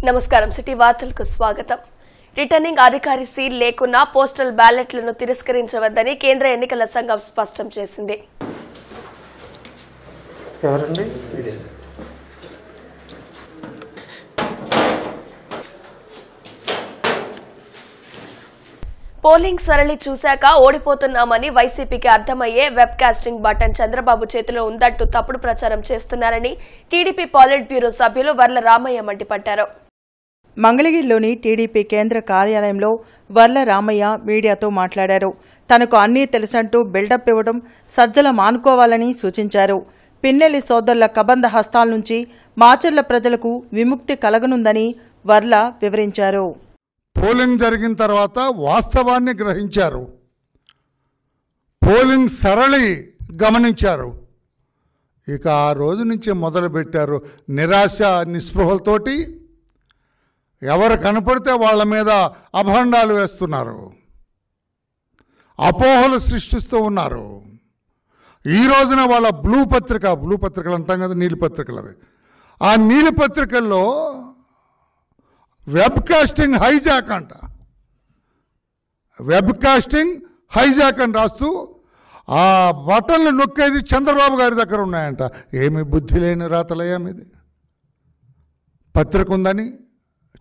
నమస్కారం సిటీ వార్తలకు స్వాగతం. రిటర్నింగ్ అధికారి సీల్ లేకున్నా పోస్టల్ బ్యాలెట్లను తిరస్కరించవద్దని కేంద్ర ఎన్నికల సంఘం స్పష్టం చేసింది. పోలింగ్ సరళి చూశాక ఓడిపోతున్నామని వైసీపీకి అర్థమయ్యే వెబ్ కాస్టింగ్ బటన్ చంద్రబాబు చేతిలో ఉందంటూ తప్పుడు ప్రచారం చేస్తున్నారని టీడీపీ పాలిట్ బ్యూరో సభ్యులు వర్ల రామయ్య మండిపడ్డారు. మంగళగిరిలోని టీడీపీ కేంద్ర కార్యాలయంలో వర్ల రామయ్య మీడియాతో మాట్లాడారు. తనకు అన్నీ తెలుసంటూ బిల్డప్ ఇవ్వడం సజ్జల మానుకోవాలని సూచించారు. పిన్నెల్లి సోదరుల కబంధ హస్తాల నుంచి మాచర్ల ప్రజలకు విముక్తి కలగనుందని వర్ల వివరించారు. పోలింగ్ జరిగిన తర్వాత వాస్తవాన్ని గ్రహించారు, పోలింగ్ సరళి గమనించారు. ఇక ఆ రోజు నుంచి మొదలుపెట్టారు నిరాశ నిస్పృహలతోటి ఎవరు కనపడితే వాళ్ళ మీద అభండాలు వేస్తున్నారు, అపోహలు సృష్టిస్తూ ఉన్నారు. ఈ రోజున వాళ్ళ బ్లూ పత్రికలు అంటాం కదా, నీలి పత్రికలు, అవి ఆ నీలి పత్రికల్లో వెబ్ కాస్టింగ్ హైజాక్ అంట, వెబ్ కాస్టింగ్ హైజాక్ అని రాస్తూ ఆ బటన్లు నొక్కేది చంద్రబాబు గారి దగ్గర ఉన్నాయంట. ఏమి బుద్ధి లేని రాతలయ్యా మీది. పత్రిక ఉందని,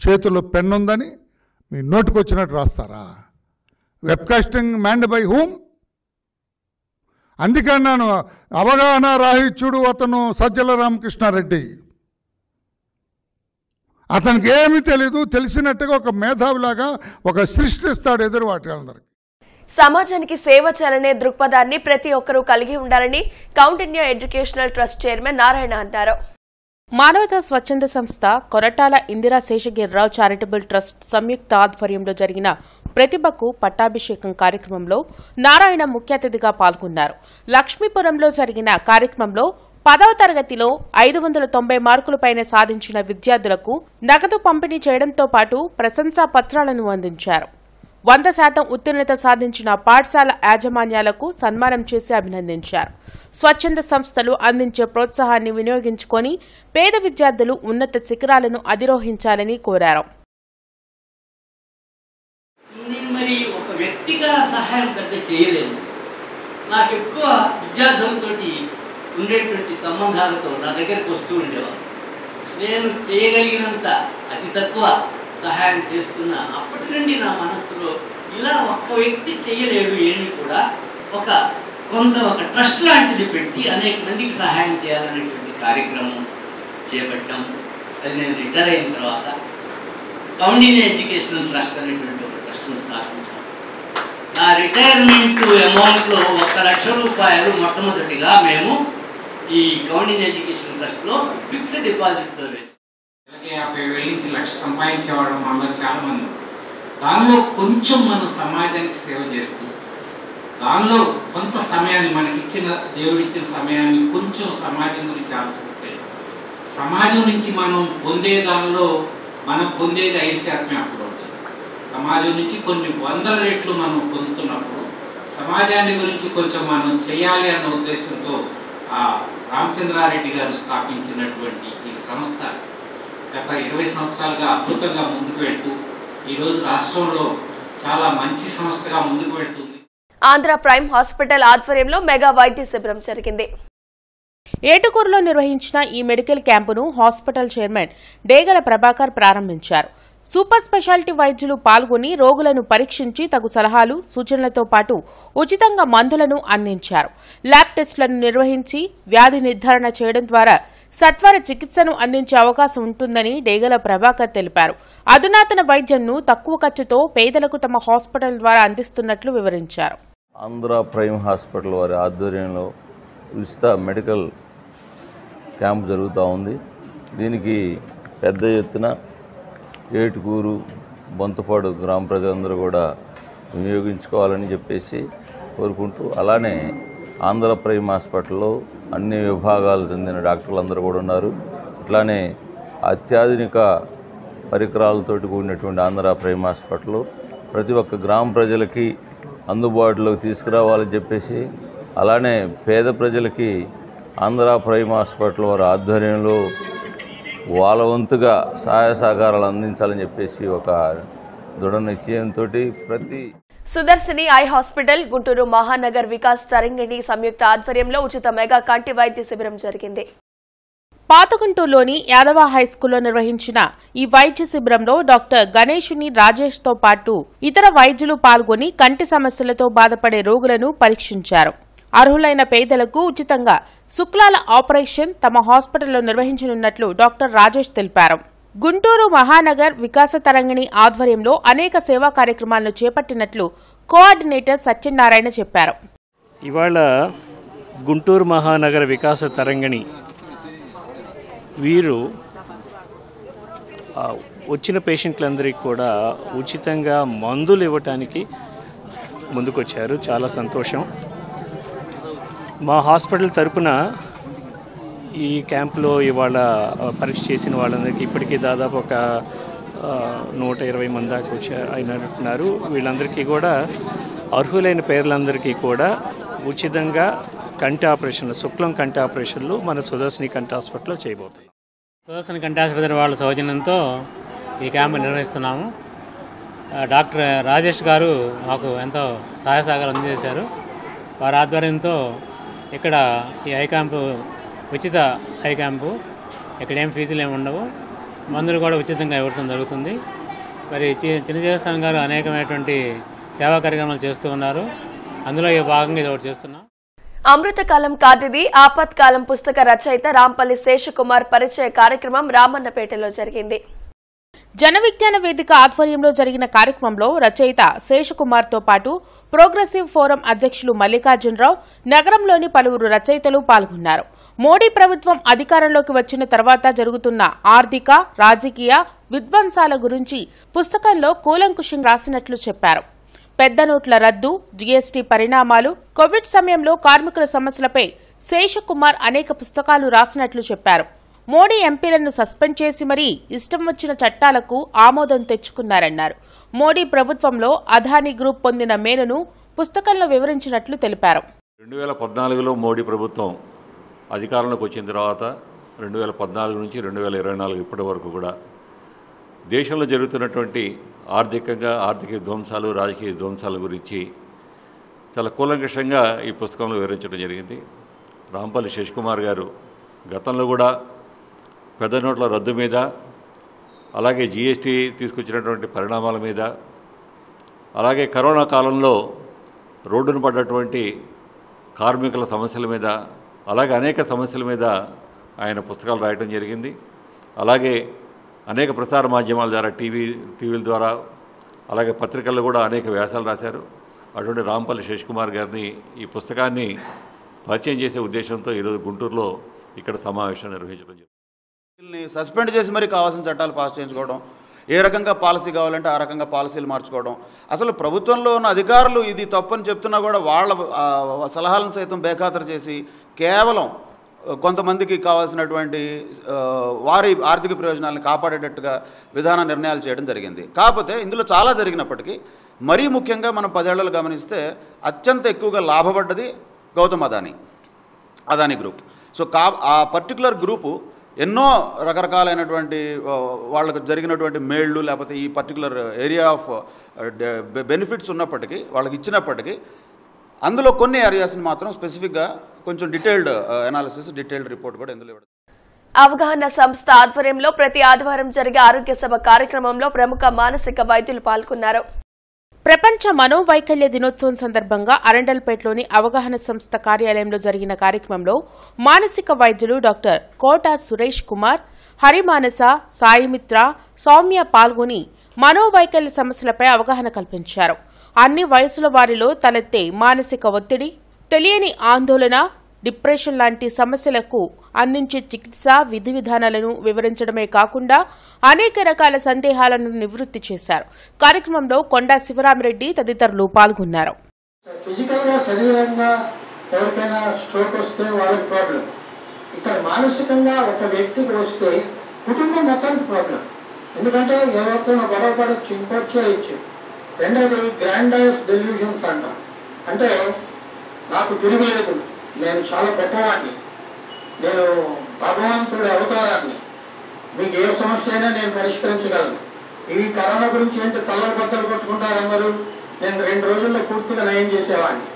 చేతుల్లో పెన్ ఉందని మీ నోటికి వచ్చినట్టు రాస్తారా? Web casting manned by whom? అందుకన్నాను అవగాహన రాహిత్యుడు అతను సజ్జల రామకృష్ణారెడ్డి. అతనికి ఏమీ తెలీదు, తెలిసినట్టుగా ఒక మేధావిలాగా ఒక సృష్టిస్తాడు ఎదురు వాటిలందరికీ. సమాజానికి సేవ చేయాలనే దృక్పథాన్ని ప్రతి ఒక్కరూ కలిగి ఉండాలని Kaundinya educational trust chairman Narayana అన్నారు. మానవతా స్వచ్ఛంద సంస్థ కొరటాల ఇందిరా శేషగిరిరావు చారిటబుల్ ట్రస్ట్ సంయుక్త ఆధ్వర్యంలో జరిగిన ప్రతిభకు పట్టాభిషేకం కార్యక్రమంలో నారాయణ ముఖ్య అతిథిగా పాల్గొన్నారు. లక్ష్మీపురంలో జరిగిన కార్యక్రమంలో 10వ తరగతిలో 590 మార్కులపైన సాధించిన విద్యార్థులకు నగదు పంపిణీ చేయడంతో పాటు ప్రశంసా పత్రాలను అందించారు. 100% ఉత్తీర్ణత సాధించిన పాఠశాల యాజమాన్యాలకు సన్మానం చేసి అభినందించారు. స్వచ్ఛంద సంస్థలు అందించే ప్రోత్సాహాన్ని వినియోగించుకొని పేద విద్యార్థులు ఉన్నత శిఖరాలను అధిరోహించాలని కోరారు. మరి ఒక వ్యక్తిగా సహాయం పెద్ద చేయలేము. నాకు ఎక్కువ విద్యార్థులతోటి ఉండేటువంటి సంబంధాలతో నా దగ్గరకు వస్తూ ఉండేవారు. నేను చేయగలిగినంత అతి తక్కువ సహాయం చేస్తున్నా. అప్పటి నుండి నా మనస్సులో ఇలా ఒక్క వ్యక్తి చేయలేడు ఏమి కూడా, ఒక ట్రస్ట్ లాంటిది పెట్టి అనేక మందికి సహాయం చేయాలనేటువంటి కార్యక్రమం చేపట్టాము. అది నేను రిటైర్ అయిన తర్వాత కౌండిన్య ఎడ్యుకేషనల్ ట్రస్ట్ అనేటువంటి ఒక ట్రస్ట్ను స్థాపించాను. నా రిటైర్మెంట్ అమౌంట్లో 1 లక్ష రూపాయలు మొట్టమొదటిగా మేము ఈ కౌండిన్య ఎడ్యుకేషనల్ ట్రస్ట్లో ఫిక్స్డ్ డిపాజిట్లో వేసాం. 50,000 నుంచి 1,00,000 సంపాదించేవాడు మనలో చాలా మంది. దానిలో కొంచెం మనం సమాజానికి సేవ చేస్తూ, దానిలో కొంత సమయాన్ని మనకిచ్చిన దేవుడిచ్చిన సమయాన్ని కొంచెం సమాజం గురించి ఆలోచిస్తే, సమాజం నుంచి మనం పొందే దానిలో మనం పొందేది 5% అప్పుడు ఉంటుంది. సమాజం నుంచి కొన్ని 100 రెట్లు మనం పొందుతున్నప్పుడు సమాజాన్ని గురించి కొంచెం మనం చేయాలి అన్న ఉద్దేశంతో ఆ రామచంద్రారెడ్డి గారు స్థాపించినటువంటి ఈ సంస్థ గత 20 సంవత్సరాలుగా అద్భుతంగా ముందుకు వెళ్తూ ఈరోజు రాష్ట్రంలో చాలా మంచి సంస్థగా ముందుకు వెళ్తుంది. ఆంధ్ర ప్రైమ్ హాస్పిటల్ ఆధ్వర్యంలో మెగా వైద్య శిబిరం జరిగింది. ఏటుకూరులో నిర్వహించిన ఈ మెడికల్ క్యాంపును హాస్పిటల్ చైర్మన్ డేగల ప్రభాకర్ ప్రారంభించారు. సూపర్ స్పెషాలిటీ వైద్యులు పాల్గొని రోగులను పరీక్షించి తగు సలహాలు సూచనలతో పాటు ఉచితంగా మందులను అందించారు. ల్యాబ్ టెస్టులను నిర్వహించి వ్యాధి నిర్ధారణ చేయడం ద్వారా సత్వర చికిత్సను అందించే అవకాశం ఉంటుందని డేగల ప్రభాకర్ తెలిపారు. అధునాతన వైద్యంను తక్కువ ఖర్చుతో పేదలకు తమ హాస్పిటల్ ద్వారా అందిస్తున్నట్లు వివరించారు. ఆంధ్ర ప్రైమ్ హాస్పిటల్ వారి ఆధ్వర్యంలో ఉచిత మెడికల్ క్యాంప్ జరుగుతూ ఉంది. దీనికి పెద్ద ఎత్తున ఏటుకూరు, బొంతపాడు గ్రామ ప్రజలందరూ కూడా వినియోగించుకోవాలని చెప్పేసి కోరుకుంటూ, అలానే ఆంధ్ర ప్రైమ్ హాస్పిటల్లో అన్ని విభాగాలు చెందిన డాక్టర్లు కూడా ఉన్నారు. అట్లానే అత్యాధునిక పరికరాలతోటి కూడినటువంటి ఆంధ్ర ప్రైమ్ హాస్పిటల్ ప్రతి ఒక్క గ్రామ ప్రజలకి అందుబాటులోకి తీసుకురావాలని చెప్పేసి, అలానే పేద ప్రజలకి ఆంధ్ర ప్రైమ్ హాస్పిటల్ వారి ఆధ్వర్యంలో వాళ్ళ వంతుగా సహాయ సహకారాలు అందించాలని చెప్పేసి ఒక దృఢ నిశ్చయంతో ప్రతి సుదర్శిని ఐ హాస్పిటల్ గుంటూరు మహానగర్ వికాస్ తరంగిణి సంయుక్త ఆధ్వర్యంలో ఉచిత మెగా కంటి వైద్య శిబిరం జరిగింది. పాతగుంటూరులోని యాదవ హైస్కూల్లో నిర్వహించిన ఈ వైద్య శిబిరంలో డాక్టర్ గణేశుని రాజేష్ తో పాటు ఇతర వైద్యులు పాల్గొని కంటి సమస్యలతో బాధపడే రోగులను పరీక్షించారు. అర్హులైన పేదలకు ఉచితంగా శుక్లాల ఆపరేషన్ తమ హాస్పిటల్లో నిర్వహించనున్నట్లు డాక్టర్ రాజేష్ తెలిపారు. గుంటూరు మహానగర్ వికాస తరంగిణి ఆధ్వర్యంలో అనేక సేవా కార్యక్రమాలను చేపట్టినట్లు కోఆర్డినేటర్ సత్యనారాయణ చెప్పారు. ఇవాళ గుంటూరు మహానగర వికాస తరంగిణి వీరు వచ్చిన పేషెంట్లందరికీ కూడా ఉచితంగా మందులు ఇవ్వటానికి ముందుకొచ్చారు. చాలా సంతోషం. మా హాస్పిటల్ తరపున ఈ క్యాంపులో ఇవాళ పరీక్ష చేసిన వాళ్ళందరికీ ఇప్పటికీ దాదాపు ఒక 120 మంది దాకా అయినట్టున్నారు. వీళ్ళందరికీ కూడా అర్హులైన పేర్లందరికీ కూడా ఉచితంగా కంటి ఆపరేషన్లు, శుక్లం కంటి ఆపరేషన్లు మన సుదర్శిని కంటి హాస్పిటల్లో చేయబోతున్నాం. సుదర్శిని కంటి ఆసుపత్రి వాళ్ళ సౌజన్యంతో ఈ క్యాంపు నిర్వహిస్తున్నాము. డాక్టర్ రాజేష్ గారు మాకు ఎంతో సహాయ సహకారం అందజేశారు. వారి ఆధ్వర్యంతో ఇక్కడ ఈ ఐ క్యాంపు ఉచిత ఐ క్యాంపు, ఇక్కడ ఏం ఫీజులు ఏమి ఉండవు, మందులు కూడా ఉచితంగా ఇవ్వడం జరుగుతుంది. మరి చిన్నజీవస్వామి గారు అనేకమైనటువంటి సేవా కార్యక్రమాలు చేస్తూ ఉన్నారు. అందులో ఈ భాగంగా ఇది ఒకటి చేస్తున్నాం. అమృతకాలం కాదిది ఆపత్కాలం పుస్తక రచయిత రాంపల్లి శేషకుమార్ పరిచయ కార్యక్రమం రామన్నపేటలో జరిగింది. జన విజ్ఞాన వేదిక ఆధ్వర్యంలో జరిగిన కార్యక్రమంలో రచయిత శేషకుమార్తో పాటు ప్రోగ్రెసివ్ ఫోరం అధ్యక్షులు మల్లికార్జునరావు, నగరంలోని పలువురు రచయితలు పాల్గొన్నారు. మోడీ ప్రభుత్వం అధికారంలోకి వచ్చిన తర్వాత జరుగుతున్న ఆర్థిక, రాజకీయ విధ్వంసాల గురించి పుస్తకంలో కూలంకుషంగా రాసినట్లు చెప్పారు. పెద్ద నోట్ల రద్దు, జీఎస్టీ పరిణామాలు, కోవిడ్ సమయంలో కార్మికుల సమస్యలపై శేషకుమార్ అనేక పుస్తకాలు రాసినట్లు చెప్పారు. మోడీ ఎంపీలను సస్పెండ్ చేసి మరీ ఇష్టం వచ్చిన చట్టాలకు ఆమోదం తెచ్చుకున్నారన్నారు. మోడీ ప్రభుత్వంలో అదానీ గ్రూప్ పొందిన మేలును పుస్తకంలో వివరించినట్లు తెలిపారు. 2014లో మోడీ ప్రభుత్వం అధికారంలోకి వచ్చిన తర్వాత 2014 నుంచి 2024 ఇప్పటి వరకు కూడా దేశంలో జరుగుతున్నటువంటి ఆర్థిక విధ్వంసాలు, రాజకీయ విధ్వంసాల గురించి చాలా కూలంకషంగా ఈ పుస్తకంలో వివరించడం జరిగింది. రాంపల్లి శేషకుమార్ గారు గతంలో కూడా పెద్ద నోట్ల రద్దు మీద, అలాగే జీఎస్టీ తీసుకొచ్చినటువంటి పరిణామాల మీద, అలాగే కరోనా కాలంలో రోడ్డున పడ్డటువంటి కార్మికుల సమస్యల మీద, అలాగే అనేక సమస్యల మీద ఆయన పుస్తకాలు రాయటం జరిగింది. అలాగే అనేక ప్రసార మాధ్యమాల ద్వారా టీవీల ద్వారా, అలాగే పత్రికల్లో కూడా అనేక వ్యాసాలు రాశారు. అటువంటి రాంపల్లి శేషకుమార్ గారిని ఈ పుస్తకాన్ని పరిచయం చేసే ఉద్దేశంతో ఈరోజు గుంటూరులో ఇక్కడ సమావేశం నిర్వహించడం జరిగింది. సస్పెండ్ చేసి మరి కావాల్సిన చట్టాలు పాస్ చేయించుకోవడం, ఏ రకంగా పాలసీ కావాలంటే ఆ రకంగా పాలసీలు మార్చుకోవడం, అసలు ప్రభుత్వంలో ఉన్న అధికారులు ఇది తప్పని చెప్తున్నా కూడా వాళ్ళ సలహాలను సైతం బేఖాతరు చేసి కేవలం కొంతమందికి కావాల్సినటువంటి వారి ఆర్థిక ప్రయోజనాలను కాపాడేటట్టుగా విధాన నిర్ణయాలు చేయడం జరిగింది. కాకపోతే ఇందులో చాలా జరిగినప్పటికీ మరీ ముఖ్యంగా మనం 10 ఏళ్లలో గమనిస్తే అత్యంత ఎక్కువగా లాభపడ్డది గౌతమ్ అదానీ గ్రూప్. సో ఆ పర్టికులర్ గ్రూపు ఎన్నో రకరకాలైనటువంటి వాళ్ళకు జరిగినటువంటి మేళ్ళు, లేకపోతే ఈ పర్టికులర్ ఏరియా ఆఫ్ బెనిఫిట్స్ ఉన్నప్పటికీ, వాళ్ళకి ఇచ్చినప్పటికీ అందులో కొన్ని ఏరియాస్ని మాత్రం స్పెసిఫిక్గా కొంచెం డీటెయిల్డ్ అనాలిసిస్, డీటెయిల్డ్ రిపోర్ట్ కూడా ఇందులో ఇవ్వడం. అవగాహన సంస్థ ఆధ్వర్యంలో ప్రతి ఆదివారం జరిగే ఆరోగ్య సభ కార్యక్రమంలో ప్రముఖ మానసిక వైద్యులు పాల్గొన్నారు. ప్రపంచ మనోవైకల్య దినోత్సవం సందర్భంగా అరండల్పేటలోని అవగాహన సంస్థ కార్యాలయంలో జరిగిన కార్యక్రమంలో మానసిక వైద్యులు డాక్టర్ కోట సురేష్ కుమార్, హరిమానస, సాయిమిత్ర, సౌమ్య పాల్గొని మనోవైకల్య సమస్యలపై అవగాహన కల్పించారు. అన్ని వయసుల వారిలో తలెత్తే మానసిక ఒత్తిడి, తెలియని ఆందోళన, డిప్రెషన్ లాంటి సమస్యలకు అందించే చికిత్స విధి విధానాలను వివరించడమే కాకుండా అనేక రకాల సందేహాలను నివృత్తి చేశారు. కార్యక్రమంలో కొండా శివరామిరెడ్డి తదితరులు పాల్గొన్నారు. ఫిజికల్గా శరీరంగా ఎవరికైనా స్ట్రోక్ వస్తే వాళ్ళకి ప్రాబ్లం, ఇక్కడ మానసికంగా ఒక వ్యక్తికి వస్తే కుటుంబం మొత్తానికి ప్రాబ్లం. ఎందుకంటే ఎవరితో గొడవ పడవచ్చు, ఇంకోటి చేయొచ్చు. రెండోది గ్రాండైజ్ డెల్యూషన్స్ అంటాం. అంటే నాకు తిరుగులేదు, నేను చాలా గొప్పవాడిని, నేను భగవంతుడి అవతారాన్ని, మీకు ఏ సమస్య అయినా నేను పరిష్కరించగలను. ఈ కరోనా గురించి ఏంటి తలలు బద్దలు కొట్టుకుంటారు అందరూ, నేను 2 రోజుల్లో పూర్తిగా నయం చేసేవాడిని,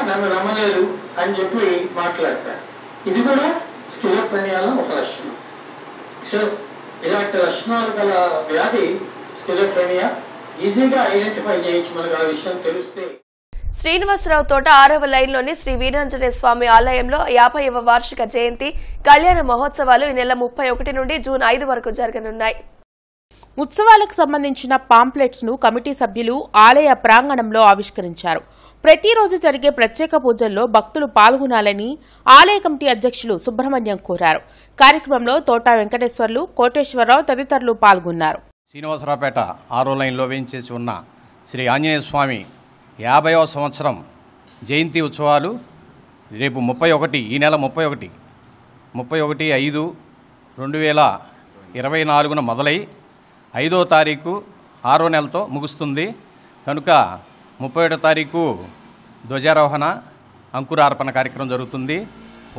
నన్ను నమ్మలేదు అని చెప్పి మాట్లాడతారు. ఇది కూడా స్కిజోఫ్రెనియాలో ఒక లక్షణం. సో ఇలాంటి లక్షణాలు గల వ్యాధి స్కిజోఫ్రెనియా ఈజీగా ఐడెంటిఫై చేయొచ్చు మనకు ఆ విషయం తెలిస్తే. శ్రీనివాసరావు తోట 6వ లైన్లోని శ్రీ వీరాంజనేయ స్వామి ఆలయంలో 50వ వార్షిక జయంతి కళ్యాణ మహోత్సవాలు ఈ నెల 31 నుండి జూన్ 5 వరకు జరగనున్నాయి. ఉత్సవాలకు సంబంధించిన పాంప్లెట్స్ ను కమిటీ సభ్యులు ఆలయ ప్రాంగణంలో ఆవిష్కరించారు. ప్రతిరోజు జరిగే ప్రత్యేక పూజల్లో భక్తులు పాల్గొనాలని ఆలయ కమిటీ అధ్యక్షులు సుబ్రహ్మణ్యం కోరారు. కార్యక్రమంలో తోట వెంకటేశ్వర్లు, కోటేశ్వరరావు తదితరులు పాల్గొన్నారు. శ్రీనివాసరావుపేట 6వ లైన్లో వేయించేసి ఉన్న శ్రీ ఆంజనేయ స్వామి 50వ సంవత్సరం జయంతి ఉత్సవాలు రేపు 31, ఈ నెల 31/5/2024 మొదలై 5వ తారీఖు 6వ నెలతో ముగుస్తుంది. కనుక 31వ తారీఖు ధ్వజారోహణ అంకురార్పణ కార్యక్రమం జరుగుతుంది.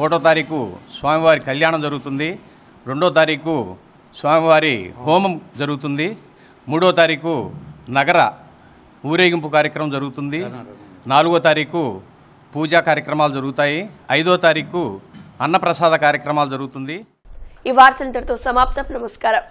1వ తారీఖు స్వామివారి కళ్యాణం జరుగుతుంది. 2వ తారీఖు స్వామివారి హోమం జరుగుతుంది. 3వ తారీఖు నగర ఊరేగింపు కార్యక్రమం జరుగుతుంది. 4వ తారీఖు పూజా కార్యక్రమాలు జరుగుతాయి. 5వ తారీఖు అన్నప్రసాద కార్యక్రమాలు జరుగుతుంది. ఈ వార్తలు ఇంతటితో సమాప్తం. నమస్కారం.